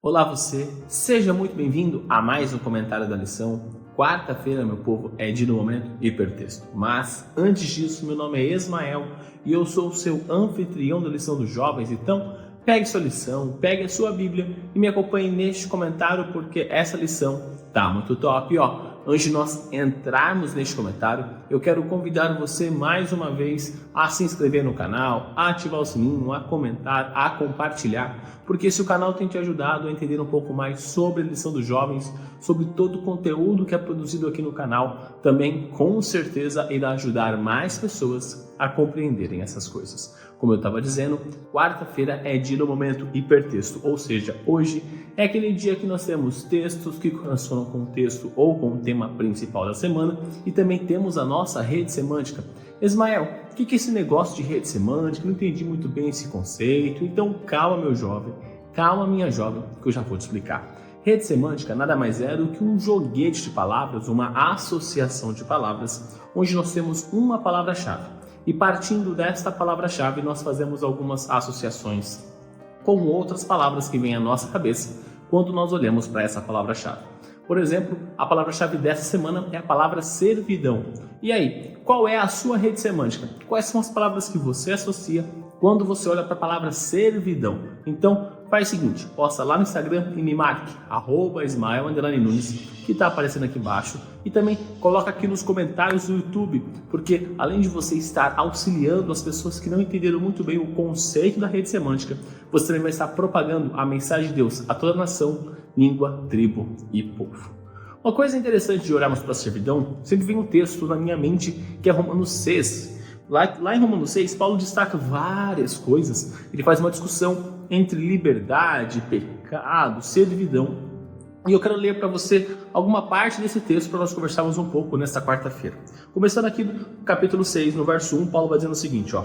Olá você, seja muito bem-vindo a mais um comentário da lição. Quarta-feira, meu povo, é dia do momento hipertexto. Mas, antes disso, meu nome é Ismael e eu sou o seu anfitrião da lição dos jovens. Então, pegue sua lição, pegue a sua Bíblia e me acompanhe neste comentário porque essa lição tá muito top, ó. Antes de nós entrarmos neste comentário, eu quero convidar você mais uma vez a se inscrever no canal, a ativar o sininho, a comentar, a compartilhar, porque se o canal tem te ajudado a entender um pouco mais sobre a lição dos jovens, sobre todo o conteúdo que é produzido aqui no canal, também com certeza irá ajudar mais pessoas a compreenderem essas coisas. Como eu estava dizendo, quarta-feira é dia do momento hipertexto, ou seja, hoje é aquele dia que nós temos textos que correspondem com o texto ou com o tema principal da semana e também temos a nossa rede semântica. Ismael, o que é esse negócio de rede semântica? Não entendi muito bem esse conceito, então calma meu jovem, calma minha jovem, que eu já vou te explicar. Rede semântica nada mais é do que um joguete de palavras, uma associação de palavras, onde nós temos uma palavra-chave. E partindo desta palavra-chave, nós fazemos algumas associações com outras palavras que vêm à nossa cabeça quando nós olhamos para essa palavra-chave. Por exemplo, a palavra-chave dessa semana é a palavra servidão. E aí, qual é a sua rede semântica? Quais são as palavras que você associa quando você olha para a palavra servidão? Então, faz o seguinte, posta lá no Instagram e me marque, @Ismael_Nunes, que está aparecendo aqui embaixo. E também coloca aqui nos comentários do YouTube, porque além de você estar auxiliando as pessoas que não entenderam muito bem o conceito da rede semântica, você também vai estar propagando a mensagem de Deus a toda a nação, língua, tribo e povo. Uma coisa interessante de olharmos para a servidão, sempre vem um texto na minha mente que é Romanos 6. Lá em Romanos 6, Paulo destaca várias coisas. Ele faz uma discussão entre liberdade, pecado, servidão. E eu quero ler para você alguma parte desse texto para nós conversarmos um pouco nesta quarta-feira. Começando aqui no capítulo 6, no verso 1, Paulo vai dizendo o seguinte, ó.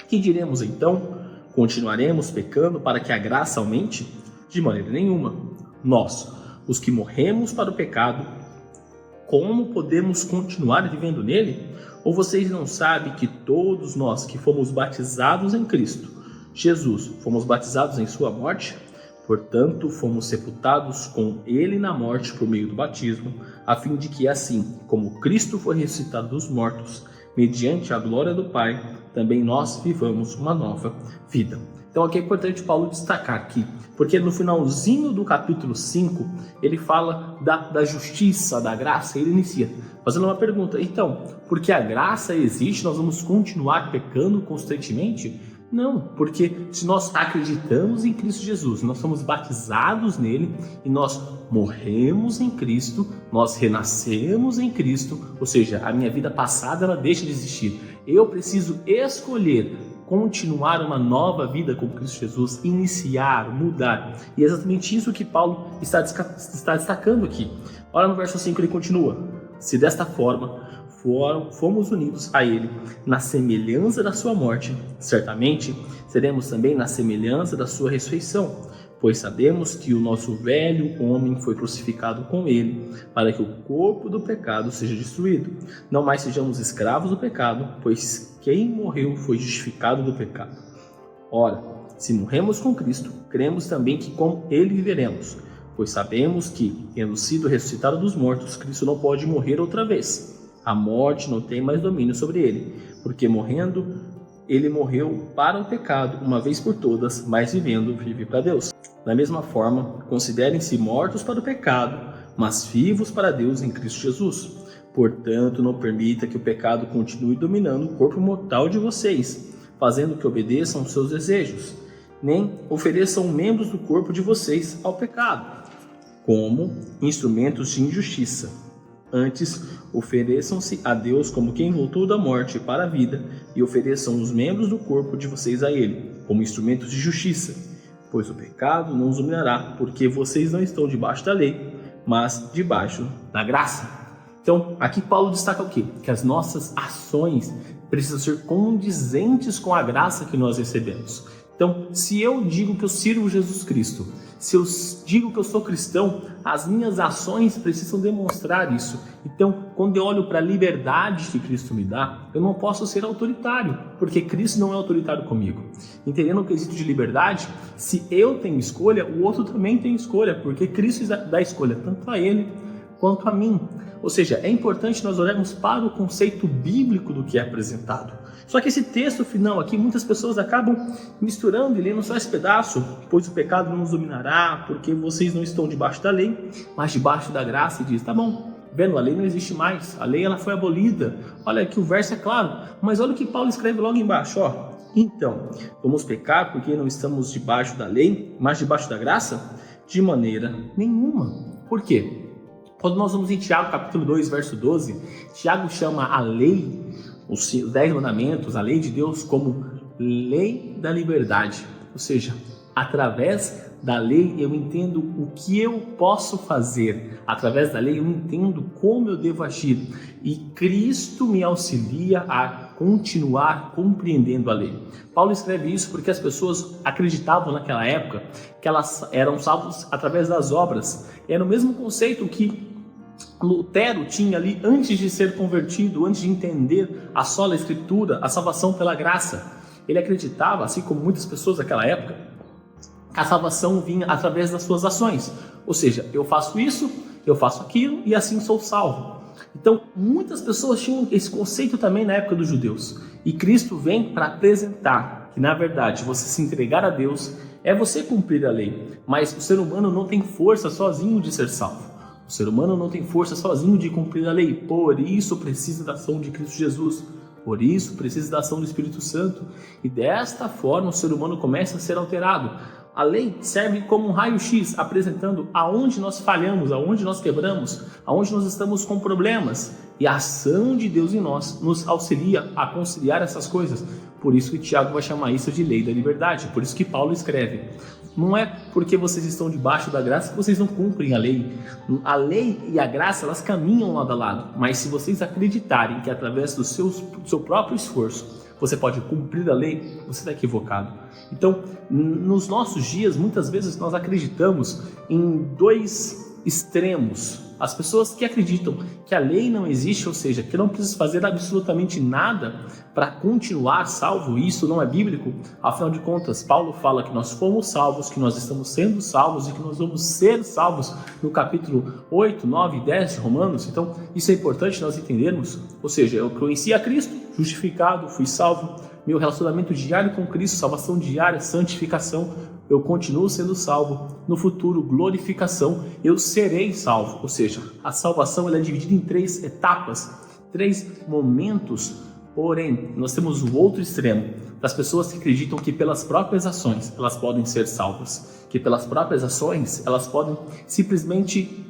Que diremos então? Continuaremos pecando para que a graça aumente? De maneira nenhuma. Nós, os que morremos para o pecado, como podemos continuar vivendo nele? Ou vocês não sabem que todos nós que fomos batizados em Cristo, Jesus, fomos batizados em sua morte? Portanto, fomos sepultados com ele na morte por meio do batismo, a fim de que assim, como Cristo foi ressuscitado dos mortos, mediante a glória do Pai, também nós vivamos uma nova vida. Então aqui é importante Paulo destacar aqui, porque no finalzinho do capítulo 5, ele fala da justiça, da graça, e ele inicia fazendo uma pergunta. Então, porque a graça existe, nós vamos continuar pecando constantemente? Não, porque se nós acreditamos em Cristo Jesus, nós somos batizados nele e nós morremos em Cristo, nós renascemos em Cristo, ou seja, a minha vida passada ela deixa de existir. Eu preciso escolher continuar uma nova vida com Cristo Jesus, iniciar, mudar. E é exatamente isso que Paulo está destacando aqui. Olha no verso 5, ele continua. Se desta forma fomos unidos a ele na semelhança da sua morte, certamente seremos também na semelhança da sua ressurreição, pois sabemos que o nosso velho homem foi crucificado com ele, para que o corpo do pecado seja destruído. Não mais sejamos escravos do pecado, pois quem morreu foi justificado do pecado. Ora, se morremos com Cristo, cremos também que com ele viveremos, pois sabemos que, tendo sido ressuscitado dos mortos, Cristo não pode morrer outra vez. A morte não tem mais domínio sobre ele, porque morrendo, ele morreu para o pecado uma vez por todas, mas vivendo, vive para Deus. Da mesma forma, considerem-se mortos para o pecado, mas vivos para Deus em Cristo Jesus. Portanto, não permita que o pecado continue dominando o corpo mortal de vocês, fazendo que obedeçam aos seus desejos, nem ofereçam membros do corpo de vocês ao pecado, como instrumentos de injustiça. Antes, ofereçam-se a Deus como quem voltou da morte para a vida e ofereçam os membros do corpo de vocês a Ele, como instrumentos de justiça. Pois o pecado não os dominará, porque vocês não estão debaixo da lei, mas debaixo da graça. Então, aqui Paulo destaca o quê? Que as nossas ações precisam ser condizentes com a graça que nós recebemos. Então, se eu digo que eu sirvo Jesus Cristo, se eu digo que eu sou cristão, as minhas ações precisam demonstrar isso. Então, quando eu olho para a liberdade que Cristo me dá, eu não posso ser autoritário, porque Cristo não é autoritário comigo. Entendendo o quesito de liberdade, se eu tenho escolha, o outro também tem escolha, porque Cristo dá escolha tanto a ele quanto a mim. Ou seja, é importante nós olharmos para o conceito bíblico do que é apresentado. Só que esse texto final aqui, muitas pessoas acabam misturando e lendo só esse pedaço, pois o pecado não os dominará, porque vocês não estão debaixo da lei, mas debaixo da graça, e diz, tá bom, vendo, a lei não existe mais, a lei ela foi abolida. Olha que o verso é claro, mas olha o que Paulo escreve logo embaixo, ó. Então, vamos pecar porque não estamos debaixo da lei, mas debaixo da graça? De maneira nenhuma. Por quê? Quando nós vamos em Tiago capítulo 2, verso 12, Tiago chama a lei, os 10 mandamentos, a lei de Deus, como lei da liberdade. Ou seja, através da lei eu entendo o que eu posso fazer. Através da lei eu entendo como eu devo agir. E Cristo me auxilia a continuar compreendendo a lei. Paulo escreve isso porque as pessoas acreditavam naquela época que elas eram salvas através das obras. Era o mesmo conceito que Lutero tinha ali antes de ser convertido, antes de entender a sola escritura, a salvação pela graça. Ele acreditava, assim como muitas pessoas daquela época, que a salvação vinha através das suas ações. Ou seja, eu faço isso, eu faço aquilo e assim sou salvo. Então, muitas pessoas tinham esse conceito também na época dos judeus. E Cristo vem para apresentar que, na verdade, você se entregar a Deus é você cumprir a lei. Mas o ser humano não tem força sozinho de ser salvo. O ser humano não tem força sozinho de cumprir a lei, por isso precisa da ação de Cristo Jesus, por isso precisa da ação do Espírito Santo. E desta forma o ser humano começa a ser alterado. A lei serve como um raio-x, apresentando aonde nós falhamos, aonde nós quebramos, aonde nós estamos com problemas. E a ação de Deus em nós nos auxilia a conciliar essas coisas. Por isso que Tiago vai chamar isso de lei da liberdade, por isso que Paulo escreve. Não é porque vocês estão debaixo da graça que vocês não cumprem a lei. A lei e a graça, elas caminham lado a lado. Mas se vocês acreditarem que através do seu próprio esforço você pode cumprir a lei, você está equivocado. Então, nos nossos dias, muitas vezes nós acreditamos em dois extremos. As pessoas que acreditam que a lei não existe, ou seja, que não precisa fazer absolutamente nada para continuar salvo, isso não é bíblico. Afinal de contas, Paulo fala que nós fomos salvos, que nós estamos sendo salvos e que nós vamos ser salvos no capítulo 8, 9 e 10 de Romanos. Então, isso é importante nós entendermos. Ou seja, eu conheci a Cristo, justificado, fui salvo, meu relacionamento diário com Cristo, salvação diária, santificação, eu continuo sendo salvo, no futuro, glorificação, eu serei salvo. Ou seja, a salvação ela é dividida em 3 etapas, 3 momentos, porém, nós temos o outro extremo, das pessoas que acreditam que pelas próprias ações elas podem ser salvas, que pelas próprias ações elas podem simplesmente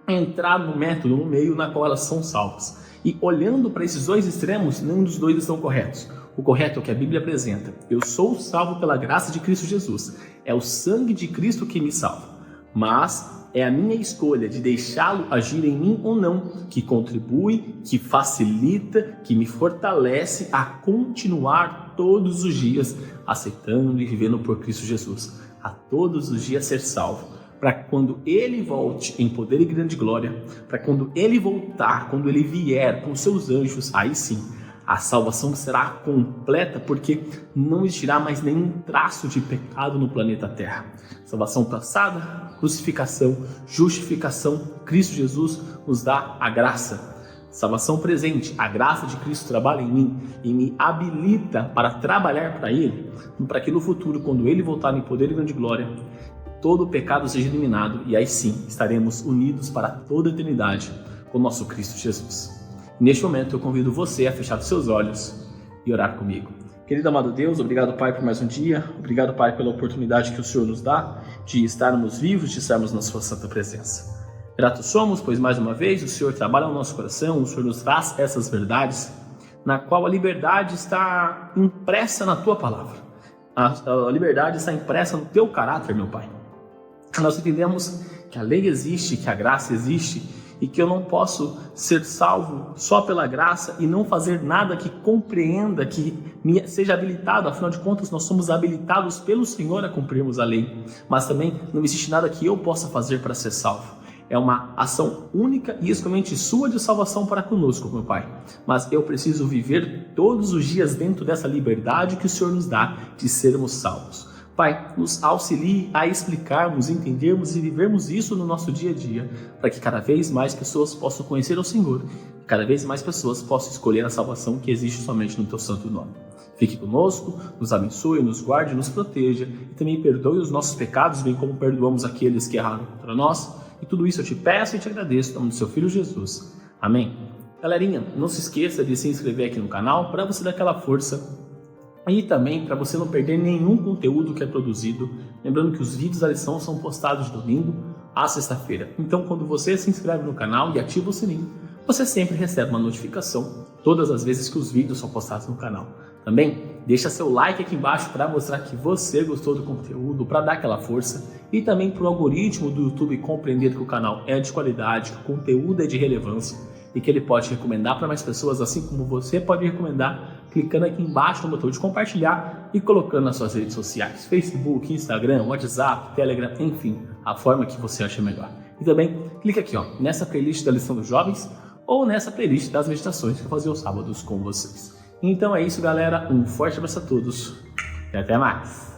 entrar no método, no meio na qual elas são salvas. E olhando para esses dois extremos, nenhum dos dois estão corretos. O correto é o que a Bíblia apresenta. Eu sou salvo pela graça de Cristo Jesus. É o sangue de Cristo que me salva. Mas é a minha escolha de deixá-lo agir em mim ou não, que contribui, que facilita, que me fortalece a continuar todos os dias aceitando e vivendo por Cristo Jesus. A todos os dias ser salvo. Para quando Ele volte em poder e grande glória, para quando Ele voltar, quando Ele vier com seus anjos, aí sim, a salvação será completa, porque não existirá mais nenhum traço de pecado no planeta Terra. Salvação passada, crucificação, justificação, Cristo Jesus nos dá a graça. Salvação presente, a graça de Cristo trabalha em mim e me habilita para trabalhar para Ele, para que no futuro, quando Ele voltar em poder e grande glória, todo o pecado seja eliminado e aí sim estaremos unidos para toda a eternidade com o nosso Cristo Jesus. Neste momento eu convido você a fechar os seus olhos e orar comigo. Querido amado Deus, obrigado Pai por mais um dia, obrigado Pai pela oportunidade que o Senhor nos dá de estarmos vivos, de estarmos na sua santa presença. Gratos somos, pois mais uma vez o Senhor trabalha no nosso coração, o Senhor nos traz essas verdades, na qual a liberdade está impressa na tua palavra. A liberdade está impressa no teu caráter, meu Pai. Nós entendemos que a lei existe, que a graça existe e que eu não posso ser salvo só pela graça e não fazer nada que compreenda, que seja habilitado. Afinal de contas, nós somos habilitados pelo Senhor a cumprirmos a lei, mas também não existe nada que eu possa fazer para ser salvo. É uma ação única e exclusivamente sua de salvação para conosco, meu Pai. Mas eu preciso viver todos os dias dentro dessa liberdade que o Senhor nos dá de sermos salvos. Pai, nos auxilie a explicarmos, entendermos e vivermos isso no nosso dia a dia, para que cada vez mais pessoas possam conhecer o Senhor, e cada vez mais pessoas possam escolher a salvação que existe somente no Teu santo nome. Fique conosco, nos abençoe, nos guarde, nos proteja e também perdoe os nossos pecados, bem como perdoamos aqueles que erraram contra nós. E tudo isso eu te peço e te agradeço, em nome do seu Filho Jesus. Amém. Galerinha, não se esqueça de se inscrever aqui no canal para você dar aquela força e também para você não perder nenhum conteúdo que é produzido. Lembrando que os vídeos da lição são postados de domingo a sexta-feira. Então, quando você se inscreve no canal e ativa o sininho, você sempre recebe uma notificação todas as vezes que os vídeos são postados no canal. Também deixa seu like aqui embaixo para mostrar que você gostou do conteúdo, para dar aquela força e também para o algoritmo do YouTube compreender que o canal é de qualidade, que o conteúdo é de relevância e que ele pode recomendar para mais pessoas, assim como você pode recomendar clicando aqui embaixo no botão de compartilhar e colocando nas suas redes sociais, Facebook, Instagram, WhatsApp, Telegram, enfim, a forma que você acha melhor. E também clica aqui nessa playlist da lição dos jovens ou nessa playlist das meditações que eu fazia aos sábados com vocês. Então é isso, galera. Um forte abraço a todos e até mais.